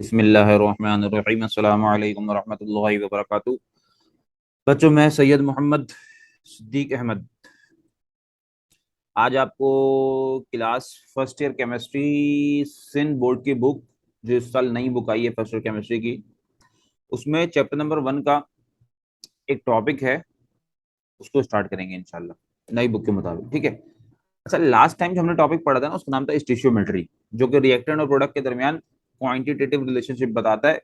बिस्मिल्लाहिर्रहमानिर्रहीम अस्सलामु अलैकुम वरहमतुल्लाहि वबरकातुहू। बच्चों, मैं सैयद मोहम्मद सिद्दीक अहमद आज आपको class first year chemistry Sindh board की बुक, जो इस साल नई बुक आई है फर्स्ट ईयर केमिस्ट्री की, उसमें चैप्टर नंबर 1 का एक टॉपिक है, उसको स्टार्ट करेंगे इंशाल्लाह नई बुक के मुताबिक। ठीक है। अच्छा, लास्ट टाइम जो हमने टॉपिक पढ़ा था ना, उसका नाम था स्टीशियोमेट्री, जो कि रिएक्टेंट और प्रोडक्ट के दरमियान क्वांटिटेटिव रिलेशनशिप बताता है,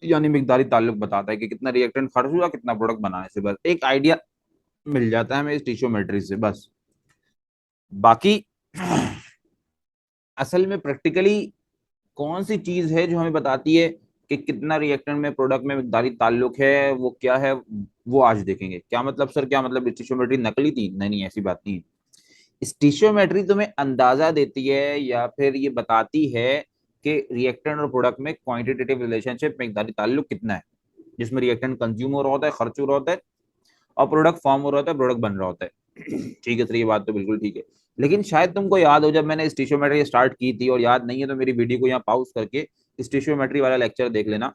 यानी मिकदारी ताल्लुक बताता है कि कितना रिएक्टेंट खर्च हुआ कितना प्रोडक्ट बनाने से। बस एक आइडिया मिल जाता है हमें इस टिश्योमेट्री से बस। बाकी असल में प्रैक्टिकली कौन सी चीज है जो हमें बताती है कि कितना रिएक्टेंट में प्रोडक्ट में मिकदारी ताल्लुक है, वो क्या है, वो आज देखेंगे। क्या मतलब सर, क्या मतलब स्टीशियोमेट्री नकली थी? नहीं नहीं, ऐसी बात नहीं है। स्टीशियोमेट्री तुम्हें अंदाजा देती है या फिर ये बताती है कि रिएक्टेंट और प्रोडक्ट में क्वांटिटेटिव रिलेशनशिप मिकदारी ताल्लुक कितना है, जिसमें रिएक्टेंट कंज्यूम हो रहा होता है, खर्च हो रहा होता है, और प्रोडक्ट फॉर्म हो रहा होता है, प्रोडक्ट बन रहा होता है। ठीक है सर, ये बात तो बिल्कुल ठीक है। लेकिन शायद तुमको याद हो, जब मैंने स्टीशियोमेट्री स्टार्ट की थी, और याद नहीं है तो मेरी वीडियो को यहाँ पॉज करके स्टीशियोमेट्री वाला लेक्चर देख लेना।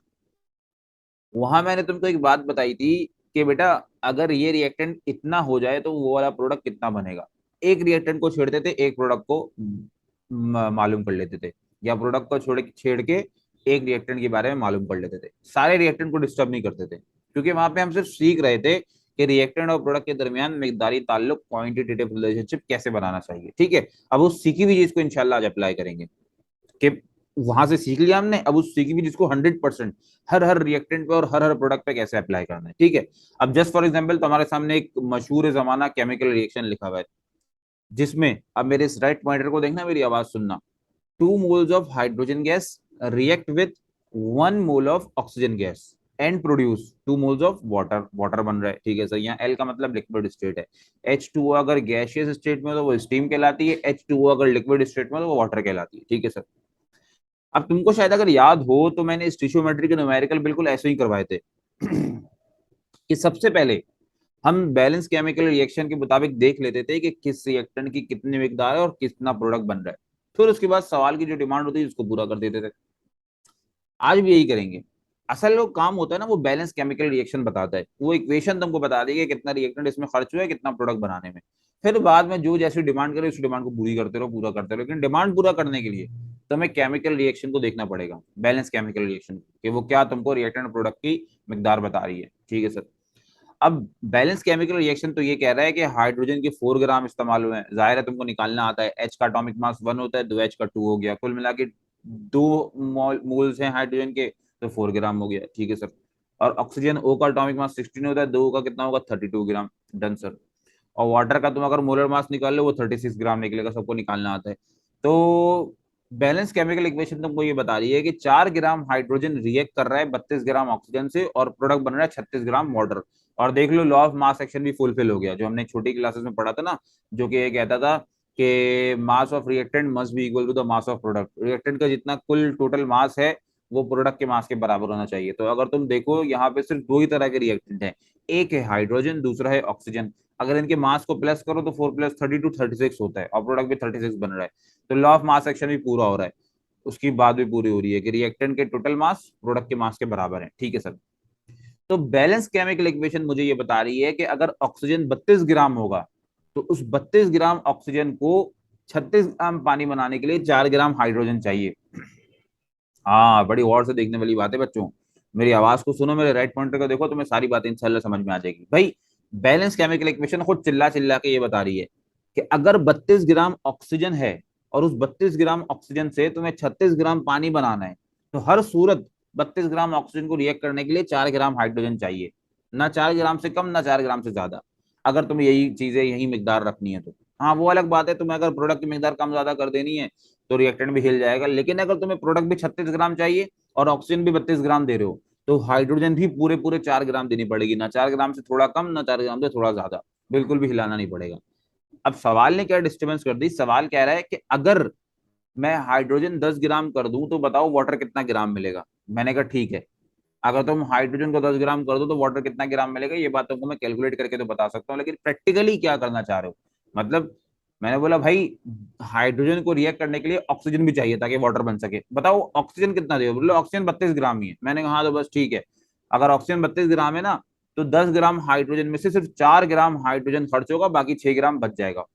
वहां मैंने तुमको एक बात बताई थी कि बेटा, अगर ये रिएक्टेंट इतना हो जाए तो वो वाला प्रोडक्ट कितना बनेगा। एक रिएक्टेंट को छेड़ते थे, एक प्रोडक्ट को मालूम कर लेते थे, या प्रोडक्ट को छोड़ छेड़ के एक रिएक्टेंट के बारे में मालूम कर लेते थे। सारे रिएक्टेंट को डिस्टर्ब नहीं करते थे, क्योंकि वहां पे हम सिर्फ सीख रहे थे कि रिएक्टेंट और प्रोडक्ट के दरमियान मिकदारी ताल्लुक, क्वांटिटेटिव रिलेशनशिप कैसे बनाना चाहिए। ठीक है। अब उस सीखी हुई चीज को इंशाल्लाह आज अप्लाई करेंगे कि वहां से सीख लिया हमने, अब उस सीखी हुई चीज को 100% हर हर रिएक्टेंट पे और हर हर प्रोडक्ट पे कैसे अप्लाई करना है। ठीक है। अब जस्ट फॉर एग्जांपल तुम्हारे सामने एक मशहूर जमाना केमिकल रिएक्शन लिखा हुआ है, जिसमें अब मेरे इस राइट पॉइंटर को देखना, मेरी आवाज सुनना। 2 moles of hydrogen gas react with 1 mole of oxygen gas and produce 2 moles of water। Water बन रहा है। ठीक है सर, यहाँ एल का मतलब लिक्विड स्टेट है। H2O अगर गैसियस स्टेट में हो तो वो स्टीम कहलाती है, H2O अगर लिक्विड स्टेट में हो तो वो वाटर कहलाती है। ठीक है सर। अब तुमको शायद अगर याद हो तो मैंने स्टीशियोमेट्री के न्यूमेरिकल बिल्कुल ऐसे ही करवाए थे कि सबसे पहले हम बैलेंस केमिकल रिएक्शन के मुताबिक देख लेते थे कि किस रिएक्टेंट की कितनी मिकदार है और कितना प्रोडक्ट बन रहा है। फिर उसके बाद सवाल की जो डिमांड होती है उसको पूरा कर देते थे। आज भी यही करेंगे। असल जो काम होता है ना, वो बैलेंस केमिकल रिएक्शन बताता है। वो इक्वेशन तुमको बता देगी कि कितना रिएक्टेंट इसमें खर्च हुआ है, कितना प्रोडक्ट बनाने में। फिर बाद में जो जैसी डिमांड करे उस डिमांड को पूरी करते रहो, पूरा करते रहो। लेकिन डिमांड पूरा करने के लिए तुम्हें केमिकल रिएक्शन को देखना पड़ेगा, बैलेंस केमिकल रिएक्शन, कि वो क्या तुमको रिएक्टेंट प्रोडक्ट की मिकदार बता रही है। ठीक है सर। अब बैलेंस केमिकल रिएक्शन तो ये कह रहा है कि हाइड्रोजन के 4 ग्राम इस्तेमाल हुए हैं। जाहिर है तुमको निकालना आता है। एच का अटोमिक मास 1 होता है, 2 एच का 2 हो गया, कुल मिला के 2 मोल्स हैं हाइड्रोजन के, तो 4 ग्राम हो गया। ठीक है सर। और ऑक्सीजन ओ का अटोमिक मास 16 होता है, 2 का कितना होगा, 32 ग्राम। Done sir. और वाटर का तुम अगर मोलर मास निकाल लो वो 36 ग्राम निकलेगा, सबको निकालना आता है। तो बैलेंस केमिकल इक्वेशन तुमको ये बता रही है कि 4 ग्राम हाइड्रोजन रिएक्ट कर रहा है 32 ग्राम ऑक्सीजन से, और प्रोडक्ट बन रहा है 36 ग्राम वाटर। और देख लो, लॉ ऑफ मास एक्शन भी फुलफिल हो गया, जो हमने छोटी क्लासेस में पढ़ा था ना, जो कि ये कहता था कि mass of reactant must be equal to the mass of product. Reactant का जितना कुल टोटल मास है वो प्रोडक्ट के मास के बराबर होना चाहिए। तो अगर तुम देखो, यहाँ पे सिर्फ दो ही तरह के रिएक्टेंट हैं, एक है हाइड्रोजन, दूसरा है ऑक्सीजन। अगर इनके मास को प्लस करो तो 4 + 32 36 होता है, और प्रोडक्ट भी 36 बन रहा है। तो लॉ ऑफ मास एक्शन भी पूरा हो रहा है। उसकी बात भी पूरी हो रही है कि रिएक्टेंट के टोटल मास प्रोडक्ट के मास के बराबर है। ठीक है सर। तो बैलेंस केमिकल इक्वेशन मुझे ये बता रही है कि अगर ऑक्सीजन 32 ग्राम होगा, तो उस 32 ग्राम ऑक्सीजन को 36 ग्राम पानी बनाने के लिए 4 ग्राम हाइड्रोजन चाहिए। हाँ, बड़ी गौर से देखने वाली बात है बच्चों। मेरी आवाज को सुनो, मेरे राइट पॉइंटर को देखो, तुम्हें सारी बातें इंशाल्लाह समझ में आ जाएगी भाई। बैलेंस केमिकल इक्वेशन खुद चिल्ला चिल्ला के ये बता रही है कि अगर 32 ग्राम ऑक्सीजन है, और उस 32 ग्राम ऑक्सीजन से तुम्हें 36 ग्राम पानी बनाना है, तो हर सूरत 32 ग्राम ऑक्सीजन को रिएक्ट करने के लिए 4 ग्राम हाइड्रोजन चाहिए। ना 4 ग्राम से कम, ना 4 ग्राम से ज्यादा, अगर तुम्हें यही चीजें, यही मिकदार रखनी है तो। हाँ, वो अलग बात है, तुम्हें अगर प्रोडक्ट की मिकदार कम ज्यादा कर देनी है तो रिएक्टेंट भी हिल जाएगा। लेकिन अगर तुम्हें प्रोडक्ट भी 36 ग्राम चाहिए और ऑक्सीजन भी 32 ग्राम दे रहे हो, तो हाइड्रोजन भी पूरे पूरे 4 ग्राम देनी पड़ेगी। ना 4 ग्राम से थोड़ा कम, ना 4 ग्राम से थोड़ा ज्यादा, बिल्कुल भी हिलाना नहीं पड़ेगा। अब सवाल ने क्या डिस्टर्बेंस कर दी, सवाल कह रहा है कि अगर मैं हाइड्रोजन 10 ग्राम कर दूं तो बताओ वाटर कितना ग्राम मिलेगा। मैंने कहा ठीक है, अगर तुम हाइड्रोजन को 10 ग्राम कर दो तो वाटर कितना ग्राम मिलेगा, ये बात तुमको मैं कैलकुलेट करके तो बता सकता हूँ। लेकिन प्रैक्टिकली क्या करना चाह रहे हो, मतलब मैंने बोला भाई हाइड्रोजन को रिएक्ट करने के लिए ऑक्सीजन भी चाहिए ताकि वाटर बन सके, बताओ ऑक्सीजन कितना दे, बोले ऑक्सीजन 32 ग्राम ही है। मैंने कहा हाँ तो बस ठीक है, अगर ऑक्सीजन 32 ग्राम है ना, तो 10 ग्राम हाइड्रोजन में से सिर्फ 4 ग्राम हाइड्रोजन खर्च होगा, बाकी 6 ग्राम बच जाएगा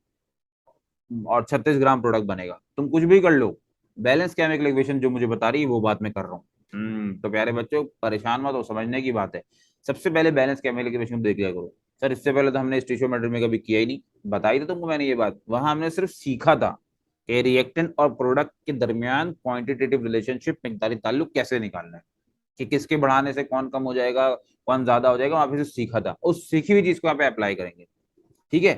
और 36 ग्राम प्रोडक्ट बनेगा। तुम कुछ भी कर लो, बैलेंस केमिकल इक्वेशन जो मुझे बता रही है वो बात मैं कर रहा हूँ। तो प्यारे बच्चों परेशान मत हो, समझने की बात है। सबसे पहले बैलेंस केमिकल इक्वेशन देख लिया करो। सर इससे पहले तो हमने स्टीशियोमेट्री में कभी किया ही नहीं, बताई तो तुमको मैंने ये बात, वहां हमने सिर्फ सीखा था कि रिएक्टेंट और प्रोडक्ट के दरमियान क्वांटिटेटिव रिलेशनशिप, मिकदारी ताल्लुक कैसे निकालना है, कि किसके बढ़ाने से कौन कम हो जाएगा, कौन ज्यादा हो जाएगा, वहां पे सिर्फ सीखा था। उस सीखी हुई चीज को यहाँ पे अप्लाई करेंगे, ठीक है।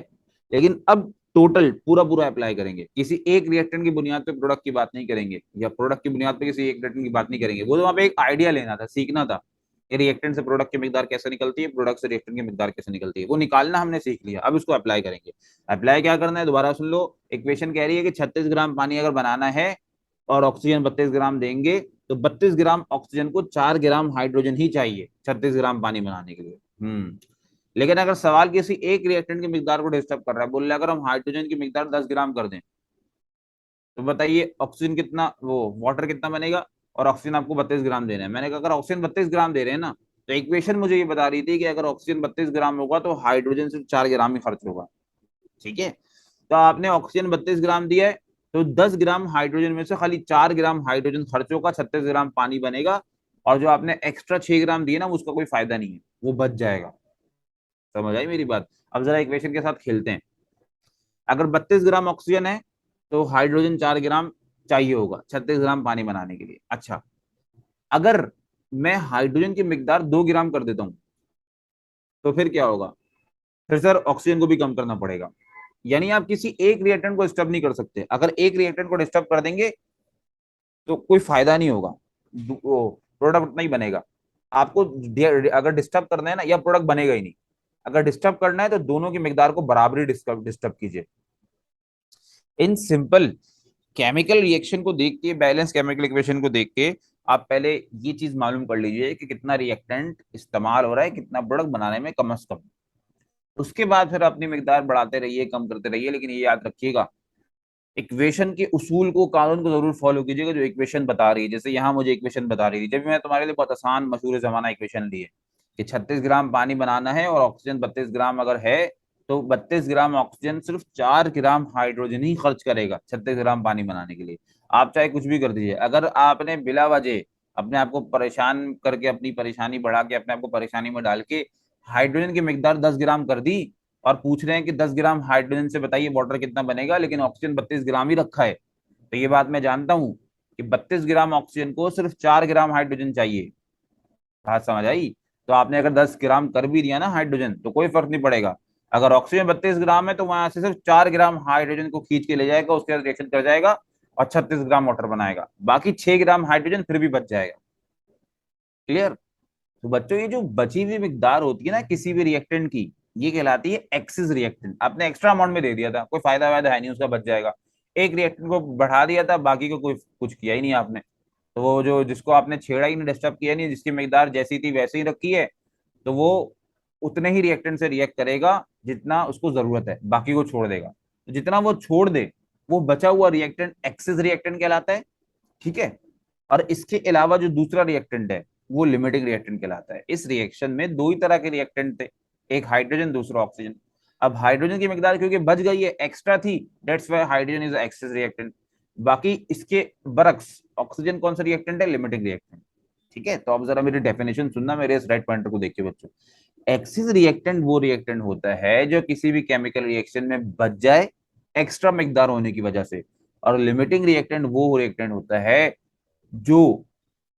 लेकिन अब टोटल पूरा पूरा अप्लाई करेंगे, किसी एक रिएक्टेंट की बुनियाद पे प्रोडक्ट की बात नहीं करेंगे, या प्रोडक्ट की बुनियाद पे किसी एक रिएक्टेंट की बात नहीं करेंगे। वो तो वहां पे एक आइडिया लेना था, सीखना था कि रिएक्टेंट से प्रोडक्ट की मिकदार कैसे निकलती है, प्रोडक्ट से रिएक्टेंट की मिकदार कैसे निकलती है, वो निकालना हमने सीख लिया। अब इसको अप्लाई करेंगे। अप्लाई क्या करना है दोबारा सुन लो। इक्वेशन कह रही है कि 36 ग्राम पानी अगर बनाना है और ऑक्सीजन 32 ग्राम देंगे, तो 32 ग्राम ऑक्सीजन को 4 ग्राम हाइड्रोजन ही चाहिए 36 ग्राम पानी बनाने के लिए। लेकिन अगर सवाल किसी एक रिएक्टेंट की मिकदार को डिस्टर्ब कर रहा है, बोल रहे अगर हम हाइड्रोजन की मिकदार 10 ग्राम कर दें, तो बताइए ऑक्सीजन कितना, वो वाटर कितना बनेगा, और ऑक्सीजन आपको 32 ग्राम देना है। मैंने कहा अगर ऑक्सीजन 32 ग्राम दे रहे हैं ना, तो इक्वेशन मुझे ये बता रही थी कि अगर ऑक्सीजन 32 ग्राम होगा तो हाइड्रोजन सिर्फ 4 ग्राम ही खर्च होगा, ठीक है। तो आपने ऑक्सीजन 32 ग्राम दिया है, तो 10 ग्राम हाइड्रोजन में से खाली 4 ग्राम हाइड्रोजन खर्च होगा, 36 ग्राम पानी बनेगा, और जो आपने एक्स्ट्रा 6 ग्राम दिए ना उसका कोई फायदा नहीं है, वो बच जाएगा। समझ आई मेरी बात। अब जरा इक्वेशन के साथ खेलते हैं। अगर 32 ग्राम ऑक्सीजन है, तो हाइड्रोजन 4 ग्राम चाहिए होगा 36 ग्राम पानी बनाने के लिए। अच्छा, अगर मैं हाइड्रोजन की मिकदार 2 ग्राम कर देता हूं, तो फिर क्या होगा, फिर सर ऑक्सीजन को भी कम करना पड़ेगा। यानी आप किसी एक रिएक्टेंट को डिस्टर्ब नहीं कर सकते, अगर एक रिएक्टेंट को डिस्टर्ब कर देंगे तो कोई फायदा नहीं होगा, प्रोडक्ट उतना ही बनेगा। आपको अगर डिस्टर्ब करना है ना, या प्रोडक्ट बनेगा ही नहीं। अगर डिस्टर्ब करना है तो दोनों की मिकदार को बराबरी डिस्टर्ब डिस्टर्ब कीजिए। इन सिंपल केमिकल रिएक्शन को देख के, बैलेंस केमिकल इक्वेशन को देख के, आप पहले ये चीज मालूम कर लीजिए कि कितना रिएक्टेंट इस्तेमाल हो रहा है, कितना प्रोडक्ट बनाने में कम से कम। उसके बाद फिर अपनी मिकदार बढ़ाते रहिए, कम करते रहिए, लेकिन ये याद रखिएगा इक्वेशन के उसूल को, कानून को जरूर फॉलो कीजिएगा जो इक्वेशन बता रही है। जैसे यहाँ मुझे इक्वेशन बता रही थी, जब मैं तुम्हारे लिए बहुत आसान मशहूर जमाना इक्वेशन ली है कि 36 ग्राम पानी बनाना है और ऑक्सीजन 32 ग्राम अगर है, तो 32 ग्राम ऑक्सीजन सिर्फ 4 ग्राम हाइड्रोजन ही खर्च करेगा 36 ग्राम पानी बनाने के लिए। आप चाहे कुछ भी कर दीजिए, अगर आपने बिला वजह अपने आप को परेशान करके, अपनी परेशानी बढ़ा के, अपने आप को परेशानी में डाल के हाइड्रोजन की मिकदार 10 ग्राम कर दी, और पूछ रहे हैं कि 10 ग्राम हाइड्रोजन से बताइए वाटर कितना बनेगा, लेकिन ऑक्सीजन 32 ग्राम ही रखा है, तो ये बात मैं जानता हूं कि 32 ग्राम ऑक्सीजन को सिर्फ 4 ग्राम हाइड्रोजन चाहिए। बात समझ आई। तो आपने अगर 10 ग्राम कर भी दिया ना हाइड्रोजन, तो कोई फर्क नहीं पड़ेगा। अगर ऑक्सीजन 32 ग्राम है, तो वहां से सिर्फ 4 ग्राम हाइड्रोजन को खींच के ले जाएगा, उसके साथ रिएक्शन कर जाएगा और 36 ग्राम वाटर बनाएगा, बाकी 6 ग्राम हाइड्रोजन फिर भी बच जाएगा। क्लियर। तो बच्चों ये जो बची हुई मिकदार होती है ना किसी भी रिएक्टेंट की, ये कहलाती है एक्सिस रिएक्टेंट। आपने एक्स्ट्रा अमाउंट में दे दिया था, कोई फायदा वायदा है नहीं, उसका बच जाएगा। एक रिएक्टेंट को बढ़ा दिया था, बाकी को कोई कुछ किया ही नहीं आपने, तो वो जो जिसको आपने छेड़ा ही नहीं, डिस्टर्ब किया नहीं, जिसकी मिकदार जैसी थी वैसे ही रखी है, तो वो उतने ही रिएक्टेंट से रिएक्ट करेगा जितना उसको जरूरत है, बाकी को छोड़ देगा। तो जितना वो छोड़ दे, वो बचा हुआ रिएक्टेंट एक्सिस रिएक्टेंट कहलाता है, ठीक है। और इसके अलावा जो दूसरा रिएक्टेंट है, वो लिमिटिंग रिएक्टेंट कहलाता है। इस रिएक्शन में दो ही तरह के रिएक्टेंट थे, एक हाइड्रोजन, दूसरा ऑक्सीजन। अब हाइड्रोजन की मिकदार क्योंकि बच गई है, एक्स्ट्रा थी, that's why hydrogen is excess reactant. बाकी इसके बरक्स ऑक्सीजन कौन सा रिएक्टेंट है, लिमिटिंग रिएक्टेंट, ठीक है। तो अब जरा मेरी डेफिनेशन सुनना, मेरे इस राइट पॉइंटर को देखिए बच्चों। एक्सिस रिएक्टेंट वो रिएक्टेंट होता है जो किसी भी केमिकल रिएक्शन में बच जाए एक्स्ट्रा मिकदार होने की वजह से, और लिमिटिंग रिएक्टेंट वो रिएक्टेंट होता है जो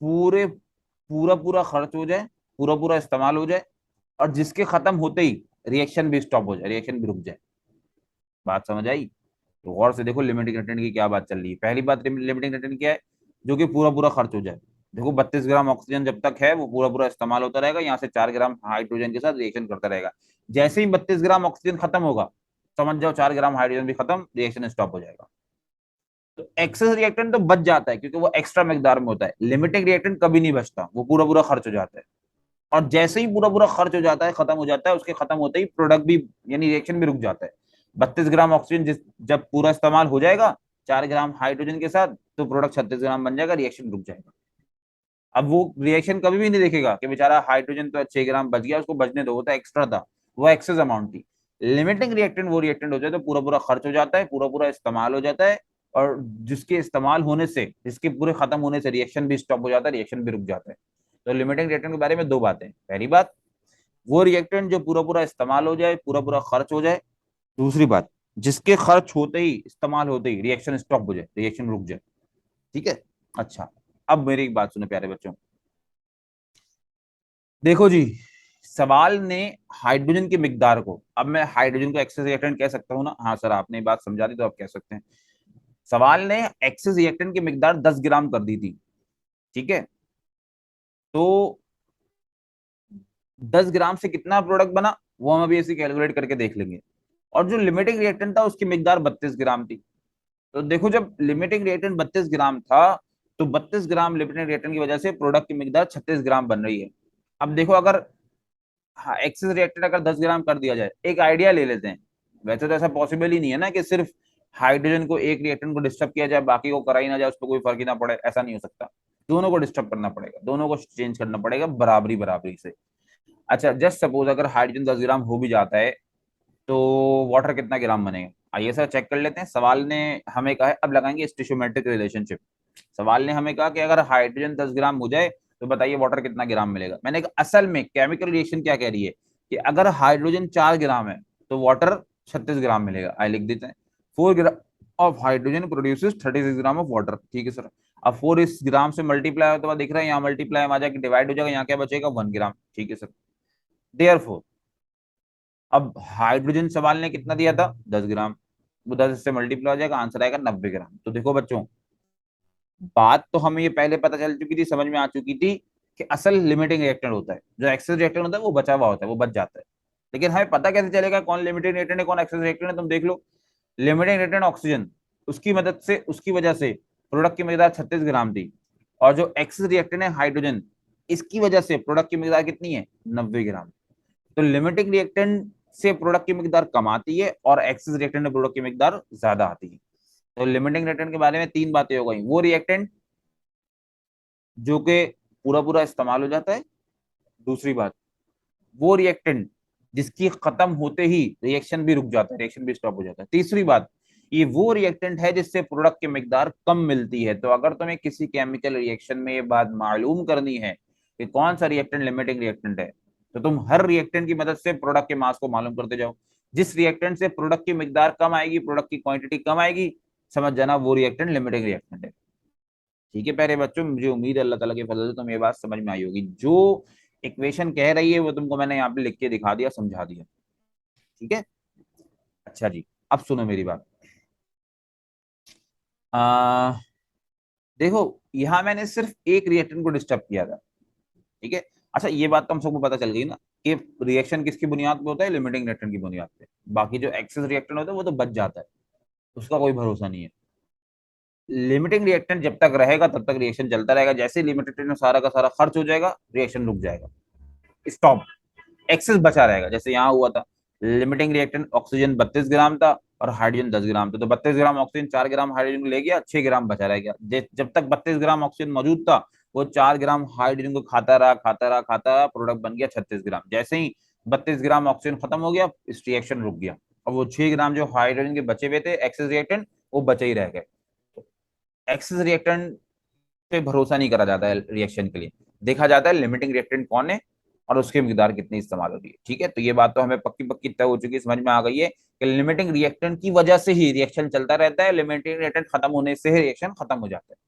पूरे पूरा पूरा खर्च हो जाए, पूरा पूरा इस्तेमाल हो जाए, और जिसके खत्म होते ही रिएक्शन भी स्टॉप हो जाए, रिएक्शन भी रुक जाए। बात समझ आई। तो गौर से देखो लिमिटिंग रिएक्टेंट की क्या बात चल रही है। पहली बात, लिमिटिंग रिएक्टेंट क्या है, जो कि पूरा पूरा खर्च हो जाए। देखो 32 ग्राम ऑक्सीजन जब तक है वो पूरा पूरा इस्तेमाल होता रहेगा, यहाँ से 4 ग्राम हाइड्रोजन के साथ रिएक्शन करता रहेगा। जैसे ही 32 ग्राम ऑक्सीजन खत्म होगा, समझ जाओ 4 ग्राम हाइड्रोजन भी खत्म, रिएक्शन स्टॉप हो जाएगा। तो एक्सेस रिएक्टेंट तो बच जाता है क्योंकि वो एक्स्ट्रा मिकदार में होता है, लिमिटिंग रिएक्टेंट कभी नहीं बचता, वो पूरा पूरा खर्च हो जाता है। और जैसे ही पूरा पूरा खर्च हो जाता है, खत्म हो जाता है, उसके खत्म होते ही प्रोडक्ट भी, यानी रिएक्शन भी रुक जाता है। 32 ग्राम ऑक्सीजन जब पूरा इस्तेमाल हो जाएगा 4 ग्राम हाइड्रोजन के साथ, तो प्रोडक्ट 36 ग्राम बन जाएगा, रिएक्शन रुक जाएगा। अब वो रिएक्शन कभी भी नहीं देखेगा कि बेचारा हाइड्रोजन तो 6 ग्राम बच गया, उसको बचने दो, वो तो एक्स्ट्रा था, वो एक्सेस अमाउंट थी। लिमिटिंग रिएक्टेंट वो रिएक्टेंट हो जाए तो पूरा पूरा खर्च हो जाता है, पूरा पूरा इस्तेमाल हो जाता है, और जिसके इस्तेमाल होने से, जिसके पूरे खत्म होने से रिएक्शन भी स्टॉप हो जाता है, रिएक्शन भी रुक जाता है। तो लिमिटिंग रिएक्टेंट के बारे में दो बातें, पहली बात वो रिएक्टेंट जो पूरा पूरा इस्तेमाल हो जाए, पूरा पूरा खर्च हो जाए। दूसरी बात, जिसके खर्च होते ही, इस्तेमाल होते ही रिएक्शन स्टॉप हो जाए, रिएक्शन रुक जाए। ठीक है। अच्छा, अब मेरी एक बात सुनो प्यारे बच्चों, देखो जी, सवाल ने हाइड्रोजन की मिकदार को, अब मैं हाइड्रोजन को एक्सेस रिएक्टेंट कह सकता हूँ ना? हाँ सर, आपने बात समझा दी तो आप कह सकते हैं। सवाल ने एक्सेस रिएक्टेंट की मिकदार 10 ग्राम कर दी थी। ठीक है, तो 10 ग्राम से कितना प्रोडक्ट बना वो हम अभी ऐसे कैलकुलेट करके देख लेंगे। और जो लिमिटिंग रिएक्टेंट था उसकी मिकदार 32 ग्राम थी। तो देखो, जब लिमिटिंग रिएक्टेंट 32 ग्राम था, तो 32 ग्राम लिमिटिंग रिएक्टेंट की वजह से प्रोडक्ट की मिकदार 36 ग्राम बन रही है। अब देखो, अगर हाँ एक्सेस रिएक्टेंट अगर 10 ग्राम कर दिया जाए, एक आइडिया ले लेते हैं। वैसे तो ऐसा पॉसिबल ही नहीं है ना कि सिर्फ हाइड्रोजन को, एक रिएक्टेंट को डिस्टर्ब किया जाए, बाकी को करा ही ना जाए, उस पर कोई फर्क ही ना पड़े, ऐसा नहीं हो सकता। दोनों को डिस्टर्ब करना पड़ेगा, दोनों को चेंज करना पड़ेगा बराबरी बराबरी से। अच्छा, जस्ट सपोज अगर हाइड्रोजन 10 ग्राम हो भी जाता है, तो वाटर कितना ग्राम बनेगा? आइए सर चेक कर लेते हैं। सवाल ने हमें कहा है, अब लगाएंगे स्टिशियोमेट्रिक रिलेशनशिप। सवाल ने हमें कहा कि अगर हाइड्रोजन 10 ग्राम हो जाए तो बताइए वाटर कितना ग्राम मिलेगा। मैंने कहा असल में केमिकल रिएक्शन क्या कह रही है कि अगर हाइड्रोजन 4 ग्राम है तो वाटर 36 ग्राम मिलेगा। आइए लिख देते हैं, 4 gram of hydrogen produces 36 gram of water. ठीक है सर। अब 4 इस ग्राम से मल्टीप्लाई होता हुआ दिख रहा है, यहाँ मल्टीप्लाई आ जाके डिवाइड हो जाएगा, यहाँ क्या बचेगा 1 ग्राम। ठीक है सर। देयरफॉर अब हाइड्रोजन सवाल ने कितना दिया था? 10 ग्राम। वो 10 से मल्टीप्लाई हो जाएगा, आंसर आएगा 90 ग्राम। तो देखो बच्चों, बात तो हमें ये पहले पता चल चुकी थी, समझ में आ चुकी थी कि असल लिमिटिंग रिएक्टेंट होता है, जो एक्सेस रिएक्टेंट होता है वो बचा हुआ होता है, वो बच जाता है। लेकिन हमें पता कैसे चलेगा कौन लिमिटिंग रिएक्टेंट है कौन एक्सेस रिएक्टेंट है? तुम देख लो, लिमिटिंग रिएक्टेंट ऑक्सीजन, उसकी मदद से, उसकी वजह से प्रोडक्ट की मिकदार 36 ग्राम थी। और जो एक्सेस रिएक्टेंट है हाइड्रोजन, इसकी वजह से प्रोडक्ट की मिकदार कितनी है? 90 ग्राम। तो लिमिटिंग रिएक्टेंट से प्रोडक्ट की मिकदार कम आती है और एक्सेस रिएक्टेंट में प्रोडक्ट की मिकदार ज्यादा आती है। तो लिमिटिंग रिएक्टेंट के बारे में तीन बातें हो गई, वो रिएक्टेंट जो कि पूरा पूरा इस्तेमाल हो जाता है। दूसरी बात, वो रिएक्टेंट जिसकी खत्म होते ही रिएक्शन भी रुक जाता है, रिएक्शन भी स्टॉप हो जाता है। तीसरी बात, ये वो रिएक्टेंट है जिससे प्रोडक्ट की मिकदार कम मिलती है। तो अगर तुम्हें किसी केमिकल रिएक्शन में ये बात मालूम करनी है कि कौन सा रिएक्टेंट लिमिटिंग रिएक्टेंट है, तो तुम हर रिएक्टेंट की मदद से प्रोडक्ट के मास को मालूम करते जाओ। जिस रिएक्टेंट से प्रोडक्ट की मिकदार कम आएगी, प्रोडक्ट की क्वांटिटी कम आएगी, समझ जाना वो रिएक्टेंट लिमिटिंग रिएक्टेंट है। ठीक है प्यारे बच्चों, मुझे उम्मीद है अल्लाह ताला के फजल से तुम्हें ये बात समझ में आई होगी। जो इक्वेशन कह रही है वो तुमको मैंने यहाँ पे लिख के दिखा दिया, समझा दिया। ठीक है। अच्छा जी, अब सुनो मेरी बात। आ, देखो, यहाँ मैंने सिर्फ एक रिएक्टेंट को डिस्टर्ब किया था। ठीक है। अच्छा, ये बात तो हम सबको पता चल गई ना कि रिएक्शन किसकी बुनियाद पे होता है? लिमिटिंग रिएक्टेंट की बुनियाद पे। बाकी जो एक्सेस रिएक्टेंट होता है वो तो बच जाता है, उसका कोई भरोसा नहीं है। लिमिटिंग रिएक्टेंट जब तक रहेगा तब तक रिएक्शन चलता रहेगा, जैसे लिमिटेड में सारा का सारा खर्च हो जाएगा, रिएक्शन रुक जाएगा, स्टॉप। एक्सेस बचा रहेगा, जैसे यहाँ हुआ था। लिमिटिंग रिएक्टेंट ऑक्सीजन 32 ग्राम था और हाइड्रोजन 10 ग्राम था, तो 32 ग्राम ऑक्सीजन 4 ग्राम हाइड्रोजन को ले गया, 6 ग्राम बचा रह गया। जब तक 32 ग्राम ऑक्सीजन मौजूद था, वो 4 ग्राम हाइड्रोजन को खाता रहा, खाता रहा, खाता रहा, प्रोडक्ट बन गया 36 ग्राम। जैसे ही 32 ग्राम ऑक्सीजन खत्म हो गया, इस रिएक्शन रुक गया। और वो 6 ग्राम जो हाइड्रोजन के बचे हुए थे एक्सेस रिएक्टेंट, वो बचे ही रह गए। एक्सेस रिएक्टेंट पे भरोसा नहीं करा जाता है रिएक्शन के लिए, देखा जाता है लिमिटिंग रिएक्टेंट कौन है और उसकी मिकदार कितनी इस्तेमाल हो रही है। ठीक है, तो ये बात तो हमें पक्की पक्की तय हो चुकी है, समझ में आ गई है कि लिमिटिंग रिएक्टेंट की वजह से ही रिएक्शन चलता रहता है, लिमिटिंग रिएक्टेंट खत्म होने से ही रिएक्शन खत्म हो जाता है।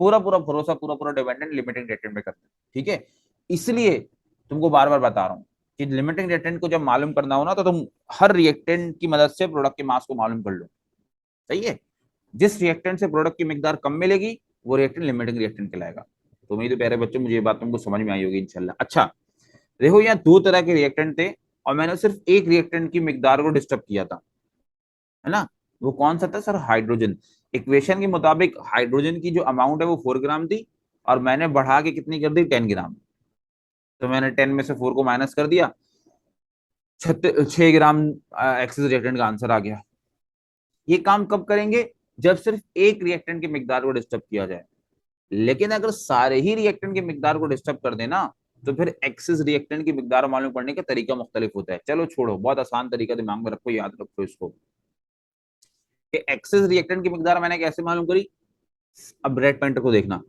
पूरा पूरा भरोसा, पूरा पूरा डिपेंडेंट लिमिटिंग रिएक्टेंट पे करते हैं। ठीक है, इसलिए तुमको बार बार बता रहा हूँ कि लिमिटिंग रिएक्टेंट को जब मालूम करना हो ना, तो तुम हर रिएक्टेंट की मदद से प्रोडक्ट के मास को मालूम कर लो। सही है। जिस रिएक्टेंट से प्रोडक्ट की मिकदार कम मिलेगी, वो रिएक्टेंट लिमिटिंग रिएक्टेंट कहलाएगा। तो मेरे प्यारे बच्चों, मुझे ये बात तुमको समझ में आई होगी इंशाल्लाह। अच्छा, देखो यहाँ दो तरह के रिएक्टेंट थे और मैंने सिर्फ एक रिएक्टेंट की मिकदार को डिस्टर्ब किया था, है ना? वो कौन सा था सर? हाइड्रोजन। इक्वेशन के मुताबिक हाइड्रोजन की जो अमाउंट है वो 4 ग्राम थी, और मैंने बढ़ा के कितनी कर दी? 10 ग्राम। तो मैंने 10 में से 4 को माइनस कर दिया, 6 ग्राम एक्सेस रिएक्टेंट का आंसर आ गया। ये काम कब करेंगे? जब सिर्फ एक रिएक्टेंट की मिकदार को डिस्टर्ब किया जाए। लेकिन अगर सारे ही रिएक्टेंट की मिकदार को डिस्टर्ब कर देना, तो फिर एक्सेस रिएक्टेंट की मिकदार मालूम करने का तरीका मुख्तलिफ होता है। चलो छोड़ो, बहुत आसान तरीका दिमाग में रखो, याद रखो इसको कि एक्सेस रिएक्टेंट की मिकदार मैंने कैसे मालूम करी। अब रेड पॉइंटर को देखना,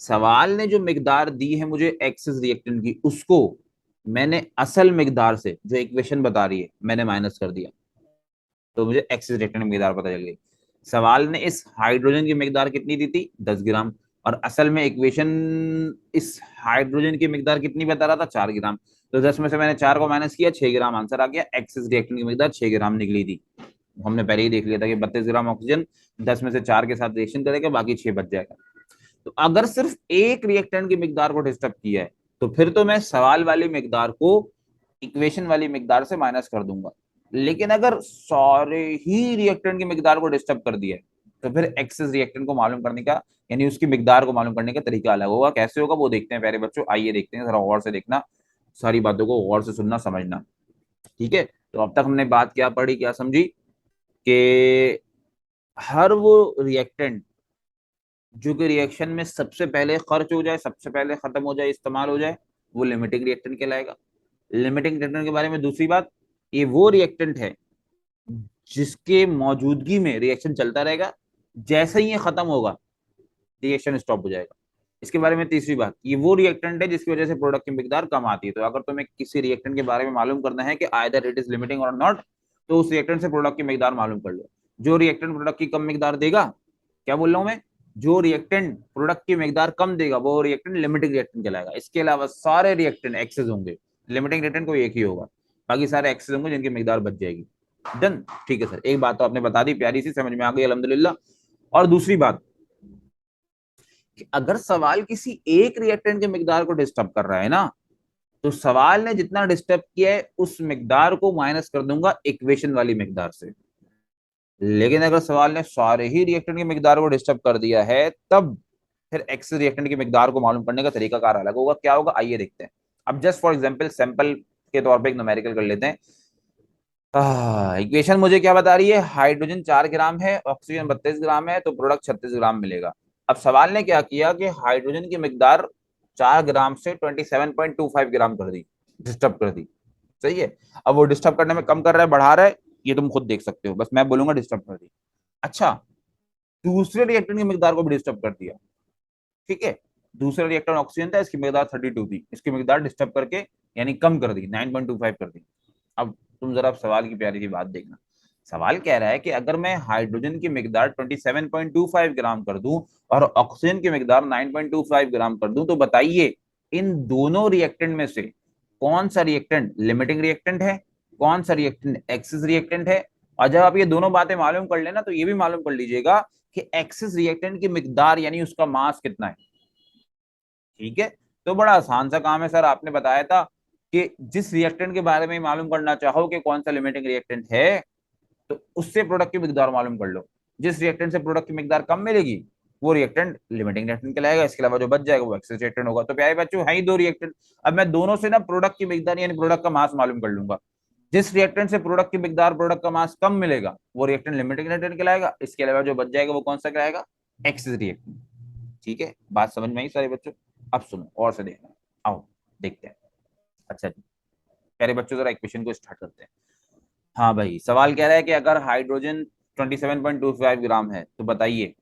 सवाल ने जो मिकदार दी है मुझे एक्सेस रिएक्टेंट की, उसको मैंने असल मिकदार से जो इक्वेशन बता रही है मैंने माइनस कर दिया, तो मुझे एक्सेस रिएक्टेंट की मिकदार पता चल गई। सवाल ने इस हाइड्रोजन की मिकदार कितनी दी थी? 10 ग्राम। और असल में इक्वेशन इस हाइड्रोजन की मिकदार कितनी बता रहा था? 4 ग्राम। तो 10 में से मैंने 4 को माइनस किया, 6 ग्राम आंसर आ गया। एक्सेस रिएक्टेंट की मिकदार 6 ग्राम निकली थी। हमने पहले ही देख लिया था कि 32 ग्राम ऑक्सीजन 10 में से 4 के साथ रिएक्शन करेगा, बाकी 6 बच जाएगा। तो अगर सिर्फ एक रिएक्टेंट की मिकदार को डिस्टर्ब किया है, तो फिर तो मैं सवाल वाली मिकदार को इक्वेशन वाली मिकदार से माइनस कर दूंगा। लेकिन अगर सारे ही रिएक्टेंट की मिकदार को डिस्टर्ब कर दिया है, तो फिर एक्सेस रिएक्टेंट को मालूम करने का, यानी उसकी मिकदार को मालूम करने का तरीका अलग होगा। कैसे होगा वो देखते हैं प्यारे बच्चों, आइए देखते हैं, जरा गौर से देखना, सारी बातों को गौर से सुनना समझना। ठीक है, तो अब तक हमने बात क्या पढ़ी, क्या समझी कि हर वो रिएक्टेंट जो कि रिएक्शन में सबसे पहले खर्च हो जाए, सबसे पहले खत्म हो जाए, इस्तेमाल हो जाए, वो लिमिटिंग रिएक्टेंट कहलाएगा। लिमिटिंग रिएक्टेंट के बारे में दूसरी बात, ये वो रिएक्टेंट है जिसके मौजूदगी में रिएक्शन चलता रहेगा, जैसे ही ये खत्म होगा रिएक्शन स्टॉप हो जाएगा। इसके बारे में तीसरी बात, ये वो रिएक्टेंट है जिसकी वजह से प्रोडक्ट की मिकदार कम आती है। तो अगर तुम्हें किसी रिएक्टेंट के बारे में मालूम करना है कि आइदर इट इज लिमिटिंग और नॉट, तो उस रिएक्टेंट से प्रोडक्ट की मिकदार मालूम कर लो। जो रिएक्टेंट प्रोडक्ट की कम मिकदार देगा, क्या बोल रहा हूं मैं, जो रिएक्टेंट प्रोडक्ट की मिकदार कम देगा वो रिएक्टेंट लिमिटिंग रिएक्टेंट कहलाएगा। इसके अलावा सारे रिएक्टेंट एक्सेस होंगे, लिमिटिंग रिएक्टेंट कोई एक ही होगा, बाकी सारे एक्सेस होंगे जिनकी मिकदार बच जाएगी। डन, ठीक है सर, एक बात तो आपने बता दी, प्यारी सी, समझ में आ गई अल्हम्दुलिल्लाह। और दूसरी बात कि अगर सवाल किसी एक रिएक्टेंट की मिकदार को डिस्टर्ब कर रहा है ना, तो सवाल ने जितना डिस्टर्ब किया है उस मिकदार को माइनस कर दूंगा इक्वेशन वाली मिकदार से। लेकिन अगर सवाल ने सारे ही रिएक्टेंट की मिकदार को डिस्टर्ब कर दिया है, तब फिर एक्सेस रिएक्टेंट की मिकदार को मालूम करने का तरीका कार अलग होगा। क्या होगा आइए देखते हैं। अब जस्ट फॉर एग्जांपल सैंपल के तौर पे एक न्यूमेरिकल कर लेते हैं। इक्वेशन मुझे क्या बता रही है, हाइड्रोजन 4 ग्राम है, ऑक्सीजन 32 ग्राम है, तो प्रोडक्ट 36 ग्राम मिलेगा। अब सवाल ने क्या किया कि हाइड्रोजन की मिकदार 4 ग्राम से 27.25 ग्राम कर दी, डिस्टर्ब कर दी। सही है, अब वो डिस्टर्ब करने में कम कर रहा है बढ़ा रहा है, ये तुम खुद देख सकते हो, बस मैं बोलूंगा डिस्टर्ब कर दी। अच्छा, दूसरे रिएक्टेंट की मिकदार को भी डिस्टर्ब कर दिया। ठीक है, दूसरा रिएक्टेंट ऑक्सीजन था, इसकी मिकदार 32 थी, इसकी मिकदार डिस्टर्ब करके यानी कम कर दी, 9.25 कर दी। अब तुम जरा सवाल की प्यारी सी बात देखना। सवाल कह रहा है कि अगर मैं हाइड्रोजन की मिकदार 27.25 ग्राम कर दूं और ऑक्सीजन की मिकदार 9.25 ग्राम कर दूं, तो बताइए इन दोनों रिएक्टेंट में से कौन सा रिएक्टेंट लिमिटिंग रिएक्टेंट है, कौन सा रिएक्टेंट एक्सिस रिएक्टेंट है। और जब आप ये दोनों बातें मालूम कर लेना, तो ये भी मालूम कर लीजिएगा कि एक्सिस रिएक्टेंट की मिकदार यानी उसका मास कितना है। ठीक है, तो बड़ा आसान सा काम है सर, आपने बताया था कि जिस रिएक्टेंट के बारे में मालूम करना चाहो कि कौन सा लिमिटिंग रिएक्टेंट है, तो उससे प्रोडक्ट की मिकदार मालूम कर लो। जिस रिएक्टेंट से प्रोडक्ट की मिकदार कम मिलेगी वो रिएक्टेंट लिमिटिंग रिएक्टेंट कहलाएगा, इसके अलावा जो बच जाएगा वो एक्सेस रिएक्टेंट होगा। तो प्यारे बच्चों है ही दो रिएक्टेंट, अब मैं दोनों से ना प्रोडक्ट की मिकदार यानी प्रोडक्ट का मास मालूम कर लूंगा। जिस रिएक्टेंट से प्रोडक्ट की मिकदार प्रोडक्ट का मास कम मिलेगा वो रिएक्टेंट लिमिटिंग रिएक्टेंट कहलाएगा, इसके अलावा जो बच जाएगा वो कौन सा कहलाएगा, एक्सेस रिएक्टेंट। ठीक है, बात समझ में आई सारे बच्चों। अब सुनो और से देखना, आओ देखते हैं। अच्छा जी, प्यारे बच्चों जरा इक्वेशन को स्टार्ट करते हैं। हाँ भाई, सवाल कह रहा है कि अगर हाइड्रोजन 27.25 ग्राम है तो बताइए,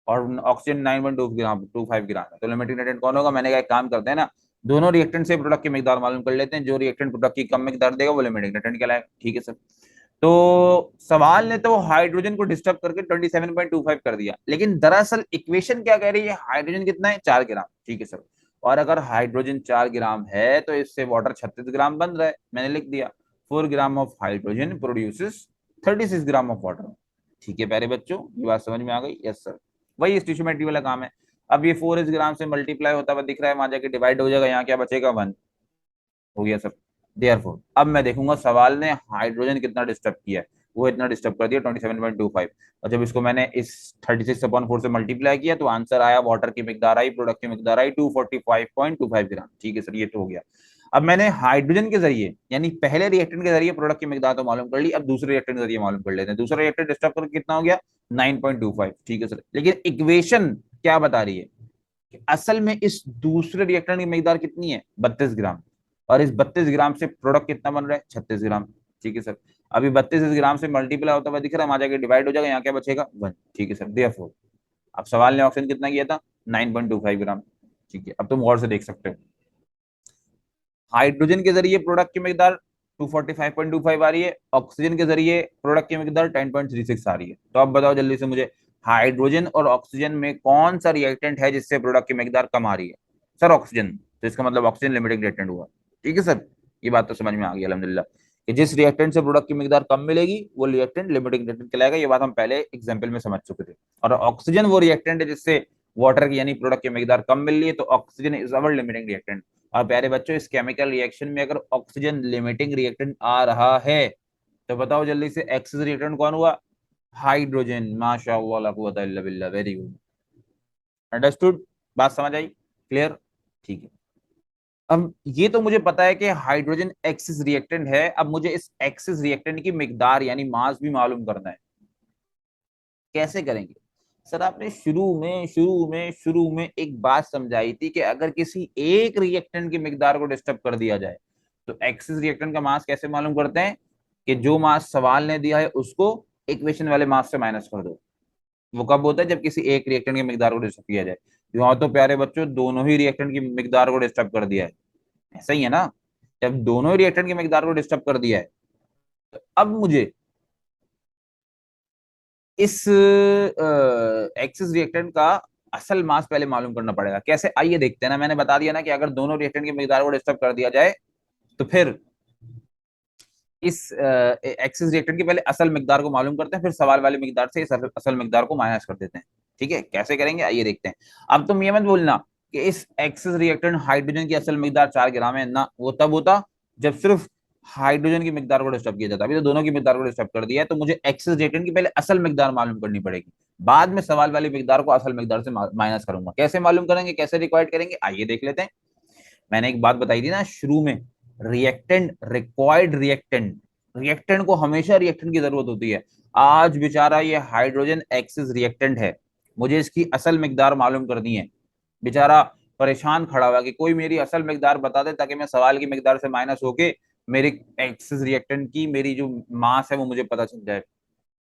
और ऑक्सीजन 9.25 ग्राम है, तो लिमिटिंग रिएक्टेंट कौन होगा। मैंने कहा एक काम करते हैं ना, दोनों रिएक्टेंट से प्रोडक्ट की मिकदार मालूम कर लेते हैं, जो रिएक्टेंट प्रोडक्ट की कम मिकदार देगा वो लिमिटिंग रिएक्टेंट कहलाएगा। ठीक है सर, तो सवाल ने तो हाइड्रोजन को डिस्टर्ब करके 27.25 कर दिया, लेकिन दरअसल इक्वेशन क्या कह रही है, हाइड्रोजन कितना है, 4 ग्राम। ठीक है सर, और अगर हाइड्रोजन 4 ग्राम है तो इससे वाटर 36 ग्राम बन रहा है, मैंने लिख दिया 4 gram of hydrogen produces 36 gram of water. ठीक है प्यारे बच्चों, ये बात समझ में आ गई। यस सर, वही स्टिचोमेट्री वाला काम है। अब ये 4 इस ग्राम से मल्टीप्लाई होता हुआ दिख रहा है, वहां जाके डिवाइड हो जाएगा, यहाँ क्या बचेगा 1 हो गया सर। देयरफॉर अब मैं देखूंगा सवाल ने हाइड्रोजन कितना डिस्टर्ब किया है, वो इतना डिस्टर्ब कर दिया 27.25, और जब इसको मैंने इस 36/4 से मल्टीप्लाई किया तो आंसर आया, वाटर की मिकदार आई, प्रोडक्ट की मिकदार आई 245.25 ग्राम। ठीक है सर, ये तो हो गया। अब मैंने हाइड्रोजन के जरिए यानी पहले रिएक्टेंट के जरिए प्रोडक्ट की मिकदार तो मालूम कर ली, अब दूसरे रिएक्टेंट के जरिए मालूम कर लेते हैं। दूसरा रिएक्टेंट डिस्टर्ब करके कितना हो गया 9.25, ठीक है सर। लेकिन इक्वेशन क्या बता रही है कि असल में इस दूसरे रिएक्टेंट की मिकदार कितनी है 32 ग्राम, और इस 32 ग्राम से प्रोडक्ट कितना बन रहा है 36 ग्राम, ठीक है सर। अभी 32 ग्राम से मल्टीप्लाई होता हुआ दिख रहा है, वहां जाके डिवाइड हो जाएगा, यहाँ क्या बचेगा 1, ठीक है सर। देयरफॉर अब सवाल ने ऑप्शन कितना किया था 9.25 ग्राम, ठीक है। अब तुम गौर से देख सकते हो हाइड्रोजन के जरिए प्रोडक्ट की मिकदार 245.25 आ रही है, ऑक्सीजन के जरिए प्रोडक्ट की मिकदार 10.36 आ रही है। तो अब बताओ जल्दी से मुझे हाइड्रोजन और ऑक्सीजन में कौन सा रिएक्टेंट है जिससे प्रोडक्ट की मिकदार कम आ रही है? सर ऑक्सीजन, तो इसका मतलब ऑक्सीजन लिमिटिंग रिएक्टेंट हुआ, ठीक है सर। ये बात तो समझ में आ गई अल्हम्दुलिल्लाह कि जिस रिएक्टेंट से प्रोडक्ट की मिकदार कम मिलेगी वो रिएक्टेंट लिमिटिंग रिएक्टेंट कहलाएगा। ये बात हम पहले एग्जाम्पल में समझ चुके थे। और ऑक्सीजन वो रिएक्टेंट है जिससे वाटर की यानी प्रोडक्ट की मिकदार कम मिल रही है, तो oxygen is our limiting reactant. और प्यारे बच्चों इस केमिकल रिएक्शन में अगर ऑक्सीजन लिमिटिंग रिएक्टेंट आ रहा है तो बताओ जल्दी से एक्सिस रिएक्टेंट कौन हुआ? हाइड्रोजन। माशाअल्लाह ला कुव्वता इल्ला बिल्लाह, वेरी गुड, अंडरस्टूड, बात समझ आई, क्लियर, ठीक है। अब ये तो मुझे पता है कि हाइड्रोजन एक्सिस रिएक्टेंट है, अब मुझे इस एक्सिस रिएक्टेंट की मिकदार यानी मास भी मालूम करना है। कैसे करेंगे सर? आपने शुरू में एक बात समझाई थी कि अगर किसी एक रिएक्टेंट की मिकदार को डिस्टर्ब कर दिया जाए तो एक्सिस रिएक्टेंट का मास कैसे मालूम करते हैं कि जो मास सवाल ने दिया है उसको इक्वेशन वाले मास से माइनस कर दो। वो कब होता है? जब किसी एक रिएक्टेंट की मिकदार को डिस्टर्ब किया जाए। यहाँ तो प्यारे बच्चों दोनों ही रिएक्टेंट की मिकदार को डिस्टर्ब कर दिया है, ऐसा ही है ना? जब दोनों ही रिएक्टेंट की मिकदार को डिस्टर्ब कर दिया है तो अब मुझे इस एक्सिस रिएक्टेंट का असल मास पहले मालूम करना पड़ेगा। कैसे? आइए देखते हैं ना। मैंने बता दिया ना कि अगर दोनों रिएक्टेंट की मिकदार को डिस्टर्ब कर दिया जाए तो फिर इस एक्सिस रिएक्टेंट की पहले असल मिकदार को मालूम करते हैं, फिर सवाल वाली मिकदार से इस असल मिकदार को माइनस कर देते हैं। ठीक है, कैसे करेंगे आइए देखते हैं। अब तुम ये मत बोलना कि इस एक्सिस रिएक्टेंट हाइड्रोजन की असल मिकदार 4 ग्राम है ना, वो तब होता जब सिर्फ हाइड्रोजन की मिकदार को डिस्टर्ब किया जाता। अभी तो दोनों की मिकदार को डिस्टर्ब कर दिया है, तो मुझे एक्सिस रिएक्टेंट की पहले असल मिकदार मालूम करनी पड़ेगी, बाद में सवाल वाली मिकदार को असल मिकदार से माइनस करूंगा। कैसे मालूम करेंगे, कैसे रिक्वायर्ड करेंगे, आइए देख लेते हैं। मैंने एक बात बताई थी ना शुरू में, रिएक्टेंट रिक्वायर्ड रिएक्टेंट, रिएक्टेंट को हमेशा रिएक्टेंट की जरूरत होती है। आज बेचारा ये हाइड्रोजन एक्सिस रिएक्टेंट है, मुझे इसकी असल मिकदार मालूम करनी है। बेचारा परेशान खड़ा हुआ कि कोई मेरी असल मिकदार बता दे ताकि मैं सवाल की मिकदार से माइनस होके मेरी एक्सिस रिएक्टेंट की मेरी जो मास है वो मुझे पता चल जाए।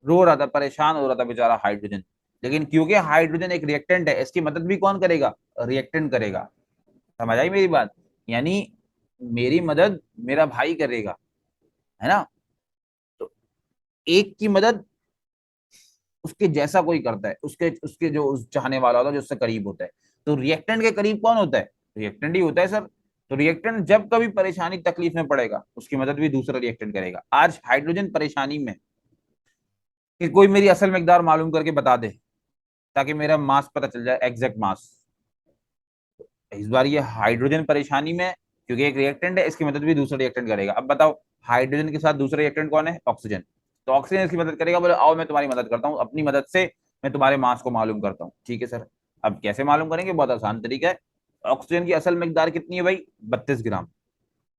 रो रहा था, परेशान हो रहा था बेचारा हाइड्रोजन। लेकिन क्योंकि हाइड्रोजन एक रिएक्टेंट है, इसकी मदद भी कौन करेगा? रिएक्टेंट करेगा। समझ आई मेरी बात? यानी मेरी मदद मेरा भाई करेगा, है ना? तो एक की मदद उसके जैसा कोई करता है, उसके उसके जो उस चाहने वाला होता है, जो उससे करीब होता है। तो रिएक्टेंट के करीब कौन होता है? रिएक्टेंट ही होता है सर। तो रिएक्टेंट जब कभी परेशानी तकलीफ में पड़ेगा उसकी मदद भी दूसरा रिएक्टेंट करेगा। आज हाइड्रोजन परेशानी में कि कोई मेरी असल मिकदार मालूम करके बता दे ताकि मेरा मास पता चल जाए, एग्जैक्ट मास। इस बार ये हाइड्रोजन परेशानी में है, क्योंकि एक रिएक्टेंट है, इसकी मदद भी दूसरा रिएक्टेंट करेगा। अब बताओ हाइड्रोजन के साथ दूसरा रिएक्टेंट कौन है? ऑक्सीजन। तो ऑक्सीजन इसकी मदद करेगा, बोले आओ मैं तुम्हारी मदद करता हूँ, अपनी मदद से मैं तुम्हारे मास को मालूम करता हूँ। ठीक है सर। अब कैसे मालूम करेंगे? बहुत आसान तरीका है। ऑक्सीजन की असल मिकदार कितनी है भाई? 32 ग्राम।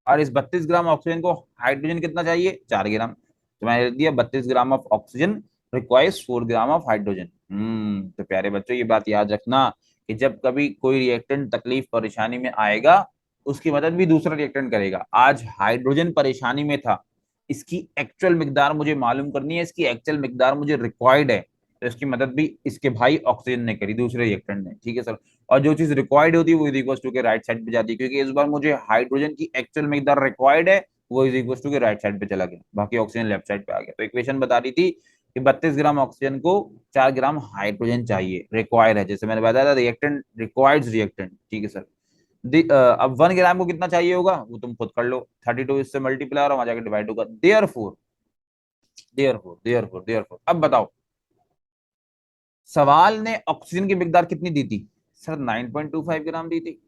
और इस 32 ग्राम ऑक्सीजन को हाइड्रोजन कितना चाहिए? 4 ग्राम। तो मैंने लिख दिया 32 gram of oxygen requires 4 gram of hydrogen. तो प्यारे बच्चों ये बात याद रखना कि जब कभी कोई रिएक्टेंट तकलीफ परेशानी में आएगा उसकी मदद भी दूसरा रिएक्टेंट करेगा। आज हाइड्रोजन परेशानी में था, इसकी एक्चुअल मिकदार मुझे मालूम करनी है, इसकी एक्चुअल मिकदार मुझे रिक्वायर्ड है, तो इसकी मदद भी इसके भाई ऑक्सीजन ने करी, दूसरे रिएक्टेंट ने। ठीक है सर। और जो चीज रिक्वायर्ड होती है वो इज इक्वल टू के राइट साइड पे जाती है, क्योंकि इस बार मुझे हाइड्रोजन की एक्चुअल मिकदार रिक्वायर्ड है, वो इज इक्वल टू के राइट साइड पे चला गया, बाकी ऑक्सीजन लेफ्ट साइड पे आ गया। तो इक्वेशन बता रही थी कि 32 ग्राम ऑक्सीजन को 4 ग्राम हाइड्रोजन चाहिए, रिक्वायर है। जैसे मैंने बताया था रिएक्टेंट रिक्वायर्ड रिएक्टेंट। ठीक है सर। अब 1 ग्राम को कितना चाहिए होगा वो तुम खुद कर लो, 32 इससे मल्टीप्लाई और वहां जाकर डिवाइड होगा। देयर फोर अब बताओ सवाल ने ऑक्सीजन की मिकदार कितनी दी थी? सर 9.25 ग्राम दी थी।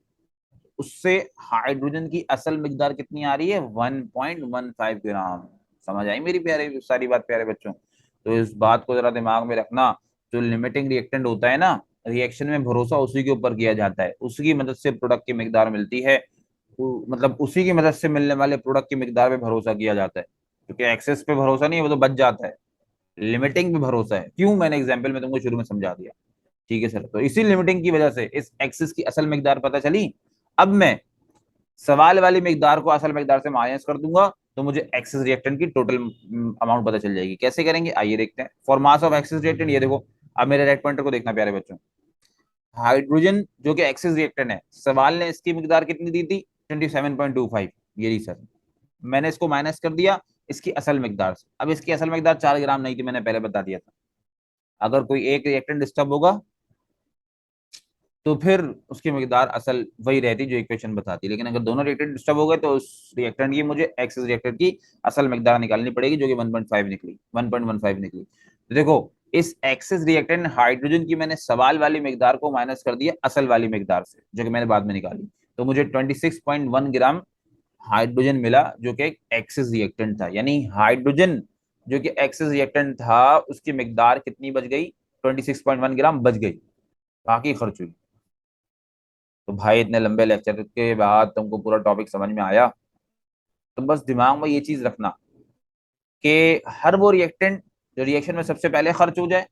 उससे हाइड्रोजन की असल मिकदार कितनी आ रही है? 1.15 ग्राम। समझ आई मेरी प्यारे सारी बात प्यारे बच्चों? तो इस बात को जरा दिमाग में रखना। जो लिमिटिंग रिएक्टेंट होता है ना, रिएक्शन में भरोसा उसी के ऊपर किया जाता है, उसी की मदद से प्रोडक्ट की मिकदार मिलती है। मतलब उसी की मदद से मिलने वाले प्रोडक्ट की मिकदार पे भरोसा किया जाता है, क्योंकि एक्सेस पे भरोसा नहीं है, वो तो बच जाता है। लिमिटिंग पे भरोसा है। क्यों, मैंने एग्जाम्पल में तुमको शुरू में समझा दिया। ठीक है सर, तो इसी लिमिटिंग की वजह से इस एक्सेस की असल मिकदार पता चली। अब मैं सवाल वाली मिकदार को असल मिकदार से माइनस कर दूंगा, तो मुझे एक्सेस रिएक्टेंट की टोटल अमाउंट पता चल जाएगी। कैसे करेंगे आइए देखते हैं। For mass of excess reactant, ये देखो, अब मेरे रेड पॉइंटर को देखना प्यारे बच्चों। हाइड्रोजन जो कि एक्सेस रिएक्टेंट है, सवाल ने इसकी मिकदार कितनी दी थी, 27.25। ये रही सर। मैंने इसको माइनस कर दिया इसकी असल मिकदार से। अब इसकी असल मिकदार 4 ग्राम नहीं थी, मैंने पहले बता दिया था। अगर कोई एक रिएक्टेंट डिस्टर्ब होगा तो फिर उसकी मिकदार असल वही रहती जो इक्वेशन बताती। लेकिन अगर दोनों रिएक्टेंट डिस्टर्ब हो गए तो उस रिएक्टेंट की मुझे एक्सेस रिएक्टेंट की असल मिकदार निकालनी पड़ेगी, जो कि 1.5 निकली, 1.15 निकली। तो देखो, इस एक्सेस रिएक्टेंट हाइड्रोजन की मैंने सवाल वाली मिकदार को माइनस कर दिया असल वाली मिकदार से, जो कि मैंने बाद में निकाली। तो मुझे 26.1 ग्राम हाइड्रोजन मिला, जो कि एक एक्सेस रिएक्टेंट था। यानी हाइड्रोजन जो कि एक्सेस रिएक्टेंट था, उसकी मिकदार कितनी बच गई, 26.1 ग्राम बच गई, बाकी खर्च हुई। तो भाई इतने लंबे लेक्चर के बाद तुमको पूरा टॉपिक समझ में आया। तो बस दिमाग में ये चीज रखना कि हर वो रिएक्टेंट जो रिएक्शन में सबसे पहले खर्च हो जाए,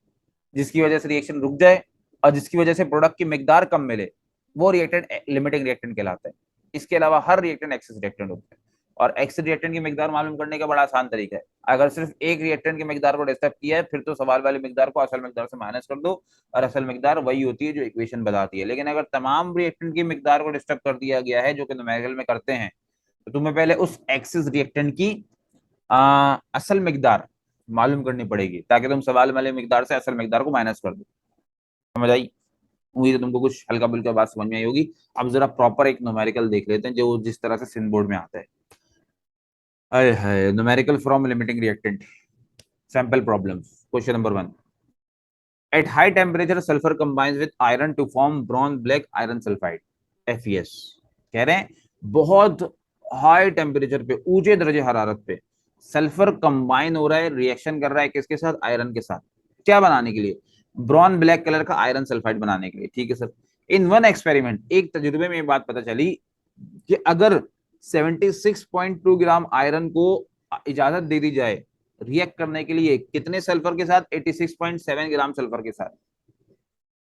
जिसकी वजह से रिएक्शन रुक जाए, और जिसकी वजह से प्रोडक्ट की मिकदार कम मिले, वो रिएक्टेंट लिमिटिंग रिएक्टेंट कहलाता है। इसके अलावा हर रिएक्टेंट एक्सेस रिएक्टेंट होता है। और एक्सेस रिएक्टेंट की मिकदार मालूम करने का बड़ा आसान तरीका है। अगर सिर्फ एक रिएक्टेंट की मिकदार को डिस्टर्ब किया है, फिर तो सवाल वाली मिकदार को असल मिकदार से माइनस कर दो, और असल मिकदार वही होती है जो इक्वेशन बताती है। लेकिन अगर तमाम रिएक्टेंट की मिकदार को डिस्टर्ब कर दिया गया है, जो कि न्यूमेरिकल में करते हैं, तो तुम्हें पहले उस एक्सेस रिएक्टेंट की असल मिकदार मालूम करनी पड़ेगी, ताकि तुम सवाल वाले मिकदार से असल मिकदार को माइनस कर दो। समझ आई? उम्मीद है तुमको कुछ हल्का फुल्का बात समझ में आई होगी। अब जरा प्रॉपर एक न्यूमेरिकल देख लेते हैं, जो जिस तरह से सिंध बोर्ड में आता है। अरे है numerical from limiting reactant, sample problems. Question number 1। At high temperature sulphur combines with iron to form bronze black iron sulphide, FeS। कह रहे हैं बहुत हाई टेम्परेचर पे, ऊंचे दर्जे हरारत पे सल्फर कंबाइन हो रहा है, रिएक्शन कर रहा है किसके साथ, आयरन के साथ। क्या बनाने के लिए, ब्रॉन ब्लैक कलर का आयरन सल्फाइड बनाने के लिए। ठीक है सर। इन वन एक्सपेरिमेंट, एक तजुर्बे में ये बात पता चली कि अगर 76.2 ग्राम आयरन को इजाजत दे दी जाए रिएक्ट करने के लिए, कितने सल्फर के साथ, 86.7 ग्राम सल्फर के साथ।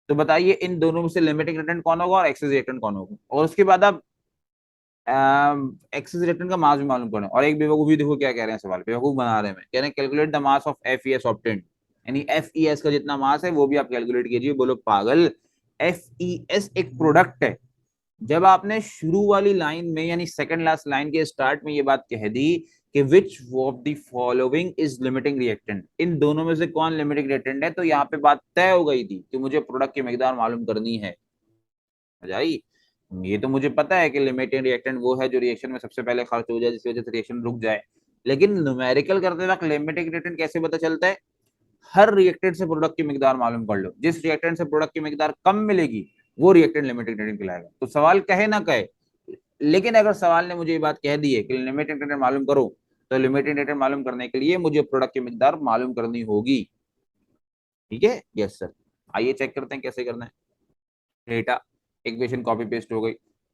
तो बताइए इन दोनों में से लिमिटिंग रिएक्टेंट कौन होगा और एक्सेस रिएक्टेंट कौन होगा। और उसके बाद आप एक्सेस रिएक्टेंट का मास भी मालूम करें। और एक बेवकूफी देखो क्या कह रहे हैं, सवाल बेवकूफ बना रहे हैं। कह रहे हैं calculate the mass of FeS obtained, यानी FeS का जितना मास है वो भी आप कैलकुलेट कीजिए। बोलो पागल, FeS एक प्रोडक्ट है। जब आपने शुरू वाली लाइन में यानी सेकंड लास्ट लाइन के स्टार्ट में ये बात कह दी कि which of the following is limiting reactant, इन दोनों में से कौन लिमिटिंग रिएक्टेंट है, तो यहाँ पे बात तय हो गई थी कि मुझे प्रोडक्ट की मिकदार मालूम करनी है। समझाई? ये तो मुझे पता है कि लिमिटिंग रिएक्टेंट वो है जो रिएक्शन में सबसे पहले खर्च हो जाए, जिसकी वजह से रिएक्शन रुक जाए। लेकिन न्यूमेरिकल करते वक्त लिमिटिंग रिएक्टेंट कैसे पता चलता है, हर रिएक्टेंट से प्रोडक्ट की मिकदार मालूम कर लो, जिस रिएक्टेंट से प्रोडक्ट की मिकदार कम मिलेगी वो रिएक्टेंट लिमिटिंग रिएक्टेंट कहलाएगा। तो सवाल कहे ना कहे, लेकिन अगर सवाल ने मुझे ये बात कह दी है कि लिमिटिंग रिएक्टेंट मालूम करो, तो लिमिटिंग रिएक्टेंट मालूम करने के लिए मुझे प्रोडक्ट की मिकदार मालूम करनी होगी। ठीक है, यस सर। आइए चेक करते हैं कैसे करना है। डेटा इक्वेशन कॉपी पेस्ट हो गई।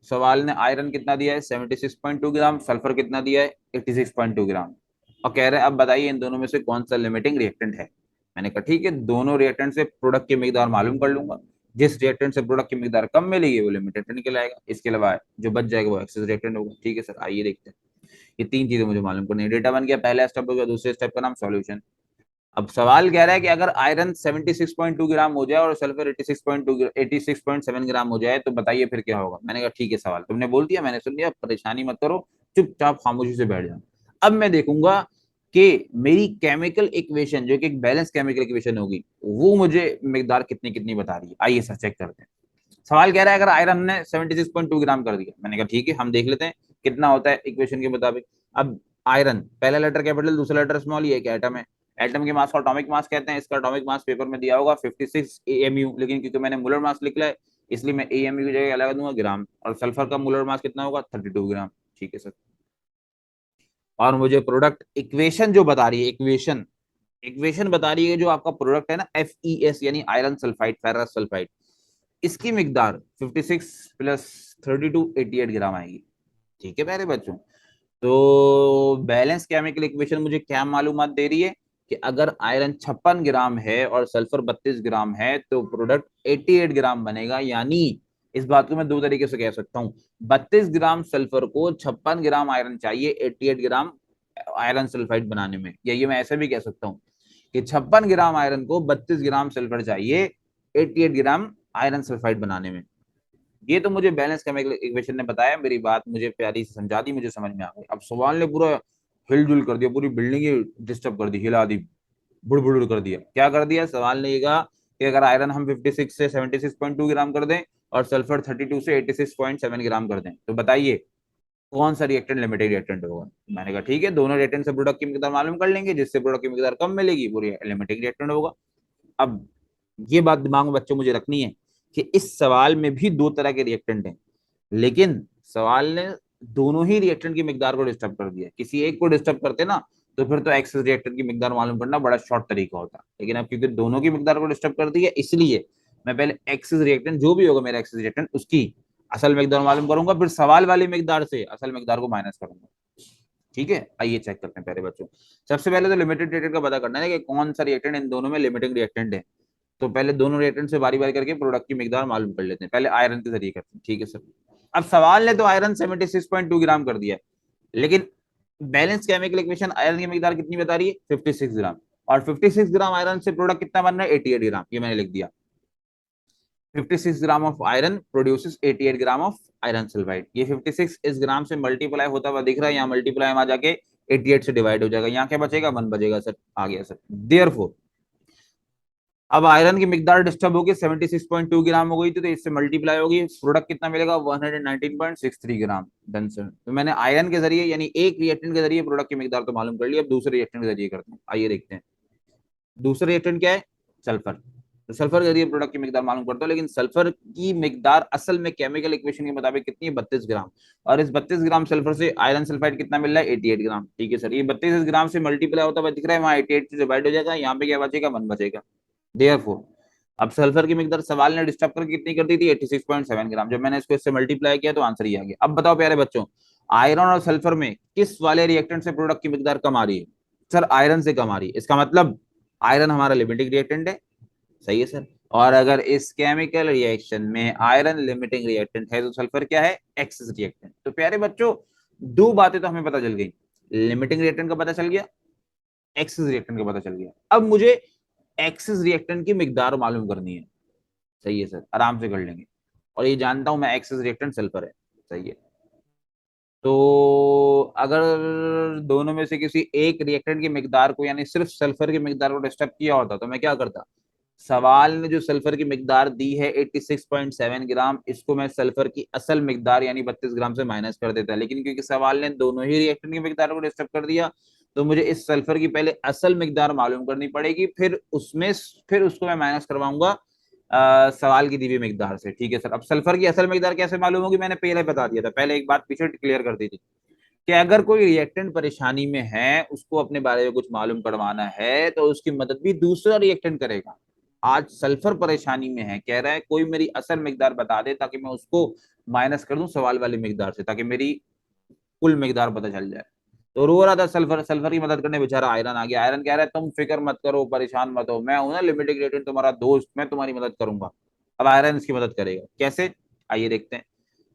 सवाल ने आयरन कितना दिया है, 76.2 ग्राम, सल्फर कितना दिया है, 86.2 ग्राम। और कह रहे हैं अब बताइए इन दोनों में से कौन सा लिमिटिंग रिएक्टेंट है। मैंने कहा ठीक है, दोनों रिएक्टेंट से प्रोडक्ट की मिकदार मालूम कर लूंगा। जिस रिएक्टेंट से प्रोडक्ट की मिकदार कम मिलेगी वो लिमिटेड रिएक्टेंट कहलाएगा। इसके अलावा जो बच जाएगा वो एक्सेस रिएक्टेंट होगा। ठीक है सर, आइए देखते हैं। ये तीन चीजें मुझे मालूम करनी है। डेटा बन गया, पहला स्टेप हो गया, दूसरे स्टेप का नाम सॉल्यूशन। अब सवाल कह रहा है कि अगर आयरन 76.2 ग्राम हो जाए और सल्फर 86.7 ग्राम हो जाए, तो बताइए फिर क्या होगा। मैंने कहा ठीक है, सवाल तुमने बोल दिया, मैंने सुन लिया, परेशानी मत करो, चुपचाप खामोशी से बैठ जाओ। अब मैं देखूंगा कि मेरी केमिकल इक्वेशन जो कि एक बैलेंस केमिकल इक्वेशन होगी, वो मुझे मिकदार कितनी कितनी बता रही है। आइए सर चेक करते हैं। सवाल कह रहा है अगर आयरन ने 76.2 ग्राम कर दिया, मैंने कहा ठीक है, हम देख लेते हैं कितना होता है इक्वेशन के मुताबिक। अब आयरन पहला लेटर कैपिटल, दूसरा लेटर स्मॉल, ये एक एटम है। एटम के मास को एटॉमिक मास कहते हैं। इसका एटॉमिक मास पेपर में दिया होगा 56 AMU, लेकिन क्योंकि मैंने मोलर मास लिखा है इसलिए मैं AMU की जगह लगा दूंगा ग्राम। और सल्फर का मोलर मास कितना होगा, 32 ग्राम। ठीक है सर। और मुझे प्रोडक्ट इक्वेशन जो बता रही है, इक्वेशन इक्वेशन बता रही है जो आपका प्रोडक्ट है ना, FeS यानी आयरन सल्फाइड, फेरस सल्फाइड, इसकी मिकदार 56 प्लस 32 88 ग्राम आएगी। ठीक है प्यारे बच्चों। तो बैलेंस केमिकल इक्वेशन मुझे क्या मालूमात दे रही है कि अगर आयरन 56 ग्राम है और सल्फर 32 ग्राम है तो प्रोडक्ट 88 ग्राम बनेगा। यानी इस बात को मैं दो तरीके से कह सकता हूँ, 32 ग्राम सल्फर को 56 ग्राम आयरन चाहिए 88 ग्राम आयरन सल्फाइड बनाने में। या ये मैं ऐसे भी कह सकता हूँ कि 56 ग्राम आयरन को 32 ग्राम सल्फर चाहिए 88 ग्राम आयरन सल्फाइड बनाने में। ये तो मुझे बैलेंस केमिकल इक्वेशन ने बताया, मेरी बात मुझे प्यारी से समझा दी, मुझे समझ में आ गई। अब सवाल ने पूरा हिलजुल कर दिया, पूरी बिल्डिंग ही डिस्टर्ब कर दी, हिला दी, बुड़ कर दिया। क्या कर दिया सवाल ने? ये कहा कि अगर आयरन हम 56 से 76.2 ग्राम कर दें और सल्फर 32 से 86.7 ग्राम कर दें तो बताइए कौन सा रिएक्टेंट लिमिटिंग रिएक्टेंट होगा। मैंने कहा ठीक है, दोनों रिएक्टेंट से प्रोडक्ट की मिकदार मालूम कर लेंगे, जिससे प्रोडक्ट की मिकदार कम मिलेगी वो लिमिटिंग रिएक्टेंट होगा। अब ये बात दिमाग में बच्चों मुझे रखनी है कि इस सवाल में भी दो तरह के रिएक्टेंट हैं, लेकिन सवाल ने दोनों ही रिएक्टेंट की मिकदार को डिस्टर्ब कर दिया। किसी एक को डिस्टर्ब करते ना तो फिर तो एक्सेस रिएक्टेंट की मिकदार मालूम करना बड़ा शॉर्ट तरीका होता, लेकिन अब क्योंकि दोनों की मिकदार को डिस्टर्ब कर दिया इसलिए मैं पहले एक्सेस रिएक्टेंट जो भी होगा मेरा एक्सेस रिएक्टेंट उसकी असल मिकदार मालूम करूंगा, फिर सवाल वाली मिकदार से असल मिकदार को माइनस करूंगा। ठीक है, आइए चेक करते हैं पहले बच्चों। सबसे पहले तो लिमिटेड रिएक्टेंट का पता करना है कि कौन सा रिएक्टेंट इन दोनों में लिमिटिंग रिएक्टेंट है। तो पहले दोनों रिएक्टेंट से बारी बारी करके प्रोडक्ट की मिकदार मालूम कर लेते हैं, पहले आयरन के जरिए करते हैं। ठीक है सर। अब सवाल ने तो आयरन 76.2 ग्राम कर दिया, लेकिन बैलेंस केमिकल इक्वेशन आयरन की मिकदार कितनी बता रही है? 56 ग्राम। और 56 ग्राम आयरन से प्रोडक्ट कितना बन रहा है? 88 ग्राम। ये मैंने लिख दिया, 56 gram of iron produces 88 gram of iron sulphide. ये 56 इस ग्राम से मल्टीप्लाई होता हुआ दिख रहा है, यहाँ मल्टीप्लाई में आ जाके 88 से डिवाइड हो जाएगा, यहाँ क्या बचेगा? 1 बचेगा सर। आ गया सर। देयरफॉर अब आयरन की मिकदार डिस्टर्ब होगी, 76.2 ग्राम हो गई थी, तो इससे मल्टीप्लाई होगी, प्रोडक्ट कितना मिलेगा? 119.63 ग्राम। Done sir. तो मैंने आयरन के जरिए यानी एक रिएक्टेंट के जरिए प्रोडक्ट की मिकदार तो मालूम कर ली, अब दूसरे रिएक्टेंट के जरिए करते हैं। आइए देखते हैं दूसरा रिएक्टेंट क्या है। सल्फर। तो सल्फर के जरिए प्रोडक्ट की मिकदार मालूम करता हूँ, लेकिन सल्फर की मिकदार असल में केमिकल इक्वेशन के मुताबिक कितनी है? 32 ग्राम। और इस 32 ग्राम सल्फर से आयरन सल्फाइड कितना मिल रहा है? 88 ग्राम। ठीक है सर, ये 32 ग्राम से मल्टीप्लाई होता हुआ दिख रहा है, वहां 88 से डिवाइड हो जाएगा, यहाँ पे क्या बचेगा? 1 बचेगा। देयरफॉर अब सल्फर की मिकदार सवाल ने डिस्टर्ब करके कितनी कर दी थी? 86.7 ग्राम। जब मैंने इसको इससे मल्टीप्लाई किया तो आंसर ही आ गया। अब बताओ प्यारे बच्चों, आयरन और सल्फर में किस वाले रिएक्टेंट से प्रोडक्ट की मिकदार कम आ रही है? सर आयरन से कम आ रही है। इसका मतलब आयरन हमारा लिमिटिंग रिएक्टेंट है। सही है सर। और अगर इस केमिकल रिएक्शन में आयरन लिमिटिंग रिएक्टेंट है तो सल्फर क्या है? Excess reactant. तो प्यारे बच्चों दो बातें तो हमें पता चल गई, लिमिटिंग रिएक्टेंट का पता चल गया, एक्सेस रिएक्टेंट का पता चल गया। अब मुझे एक्सेस रिएक्टेंट की मिकदार मालूम करनी है। सही है सर, आराम से कर लेंगे। और ये जानता हूं मैं एक्सेस रिएक्टेंट सल्फर है। सही है। तो अगर दोनों में से किसी एक रिएक्टेंट की मिकदार को यानी सिर्फ सल्फर की मिकदार को डिस्टर्ब किया होता तो मैं क्या करता? सवाल ने जो सल्फर की मिकदार दी है 86.7 ग्राम, इसको मैं सल्फर की असल मिकदार यानी 32 ग्राम से माइनस कर देता, लेकिन क्योंकि सवाल ने दोनों ही रिएक्टेंट की मिकदार को डिस्टर्ब कर दिया तो मुझे इस सल्फर की पहले असल मिकदार मालूम करनी पड़ेगी, फिर उसको मैं माइनस करवाऊंगा सवाल की दी हुई मिकदार से। ठीक है सर। अब सल्फर की असल मिकदार कैसे मालूम होगी? मैंने पहले बता दिया था, पहले एक बात पीछे क्लियर कर दी थी कि अगर कोई रिएक्टेंट परेशानी में है, उसको अपने बारे में कुछ मालूम करवाना है तो उसकी मदद भी दूसरा रिएक्टेंट करेगा। आज सल्फर परेशानी में है, कह रहा है कोई मेरी असल मिकदार बता दे ताकि मैं उसको माइनस कर दूं सवाल वाली मिकदार से, ताकि मेरी कुल मिकदार पता चल जाए। तो रो रहा था सल्फर, सल्फर की मदद करने बेचारा आयरन आ गया। आयरन कह रहा है तुम फिक्र मत करो, परेशान मत हो, मैं हूं ना लिमिटिंग रिएक्टेंट, तुम्हारा दोस्त, मैं तुम्हारी मदद करूंगा। अब आयरन इसकी मदद करेगा कैसे? आइए देखते हैं।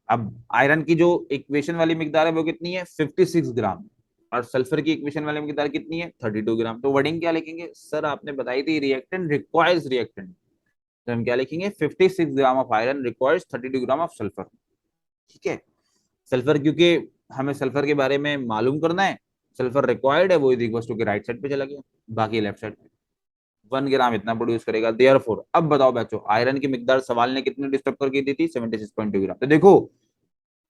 अब आयरन की जो इक्वेशन वाली मिकदार है वो कितनी है? 56 ग्राम। और सल्फर की इक्वेशन वाली मिकदार कितनी है? 32 ग्राम। तो वर्डिंग क्या लिखेंगे? सर आपने बताई थी रिएक्टेंट रिक्वायर्स रिएक्टेंट, तो हम क्या लिखेंगे? 56 gram of iron requires 32 gram of sulphur. ठीक है। सल्फर क्योंकि हमें सल्फर के बारे में मालूम करना है, सल्फर रिक्वायर्ड है, वो इज इक्वल टू के राइट साइड पे चला गया, बाकी लेफ्ट साइड पे 1 ग्राम इतना प्रोड्यूस करेगा। देयरफॉर अब बताओ बच्चों आयरन की मिकदार सवाल ने कितनी डिस्टर्ब करके दी थी? 76.2 ग्राम। तो देखो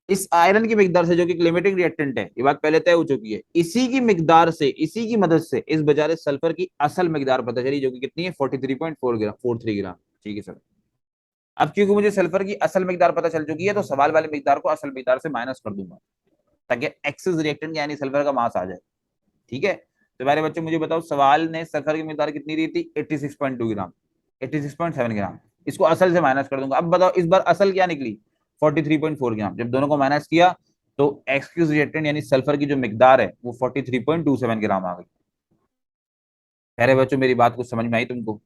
इस आयरन की मिकदार से जो कि लिमिटिंग रिएक्टेंट है, ये बात पहले तय हो चुकी है, इसी की मिकदार से इसी की मदद से इस बेचारे सल्फर की असल मिकदार पता चली जो कि कितनी है? 43.4 ग्राम 43 ग्राम। ठीक है सर। अब क्योंकि मुझे सल्फर की असल मिकदार पता चल चुकी है तो सवाल वाली मिकदार को असल मिकदार से माइनस कर दूंगा ताकि एक्सेस रिएक्टेंट यानी सल्फर का मास आ जाए। ठीक है। तो मेरे बच्चों मुझे बताओ सवाल ने सल्फर की मिकदार कितनी दी थी? 86.2 ग्राम, 86.7 ग्राम। इसको असल से माइनस कर दूंगा। अब बताओ इस बार असल क्या निकली? 43.4 ग्राम। जब दोनों को माइनस किया तो एक्सक्यूज रिएक्टेंट यानी सल्फर की जो मिकदार है वो 43.27 ग्राम आ गई। अरे बच्चों मेरी बात कुछ समझ में आई तुमको?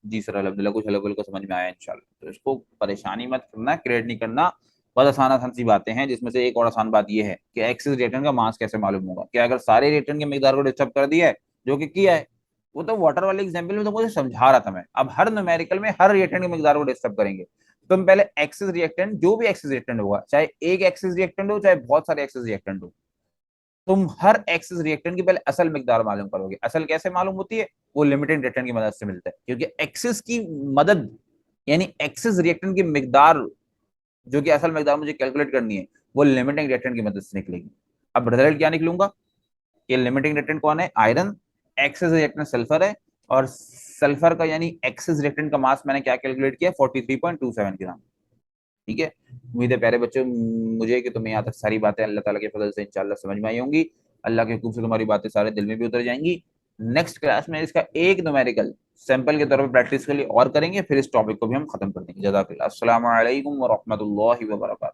जी सर अल्हम्दुलिल्लाह कुछ हल्को हल्को समझ में आया इंशाल्लाह। तो इसको परेशानी मत करना, क्रिएट नहीं करना। बहुत आसान आसान सी बातें हैं, जिसमें से एक और आसान बात यह है कि एक्सिस रिएक्टेंट का मास कैसे मालूम होगा। कि अगर सारे रिएक्टेंट की मिकदार को डिस्टर्ब कर दिया है, जो कि किया है, वो तो वाटर वाले एग्जाम्पल में तो मुझे समझा रहा था मैं। अब हर न्यूमेरिकल में हर रिएक्टेंट की मिकदार को डिस्टर्ब करेंगे। तो हम पहले एक्सिस रिएक्टेंट, जो भी एक्सिस रिएक्टेंट होगा, चाहे एक एक्सिस रिएक्टेंट हो चाहे बहुत सारे एक्सिस रिएक्टेंट हो, तुम हर एक्सिस रिएक्टेंट की पहले असल मिकदार मालूम करोगे। असल कैसे मालूम होती है? वो लिमिटिंग रिएक्टेंट की मदद से मिलता है, क्योंकि एक्सिस की मदद यानी एक्सिस रिएक्टेंट की मिकदार, जो कि असल मिकदार मुझे कैलकुलेट करनी है, वो लिमिटिंग रिएक्टेंट की मदद से निकलेगी। अब रिजल्ट क्या निकलूंगा कि लिमिटिंग रिएक्टेंट कौन है? आयरन। एक्सिस रिएक्टेंट सल्फर है। और सल्फर का यानी एक्सिस रिएक्टेंट का मास मैंने क्या कैलकुलेट किया? 43.27 ग्राम। ठीक है। उम्मीद है प्यारे बच्चों मुझे कि तुम्हें यहाँ तक सारी बातें अल्लाह ताला के फजल से इंशाल्लाह समझ में आई होंगी। अल्लाह के हुक्म से तुम्हारी बातें सारे दिल में भी उतर जाएंगी। नेक्स्ट क्लास में इसका एक न्यूमेरिकल सैंपल के तौर पर प्रैक्टिस के लिए और करेंगे, फिर इस टॉपिक को भी हम खत्म कर देंगे। जज़ाकल्लाह। अस्सलाम वालेकुम व रहमतुल्लाहि व बरकातहू।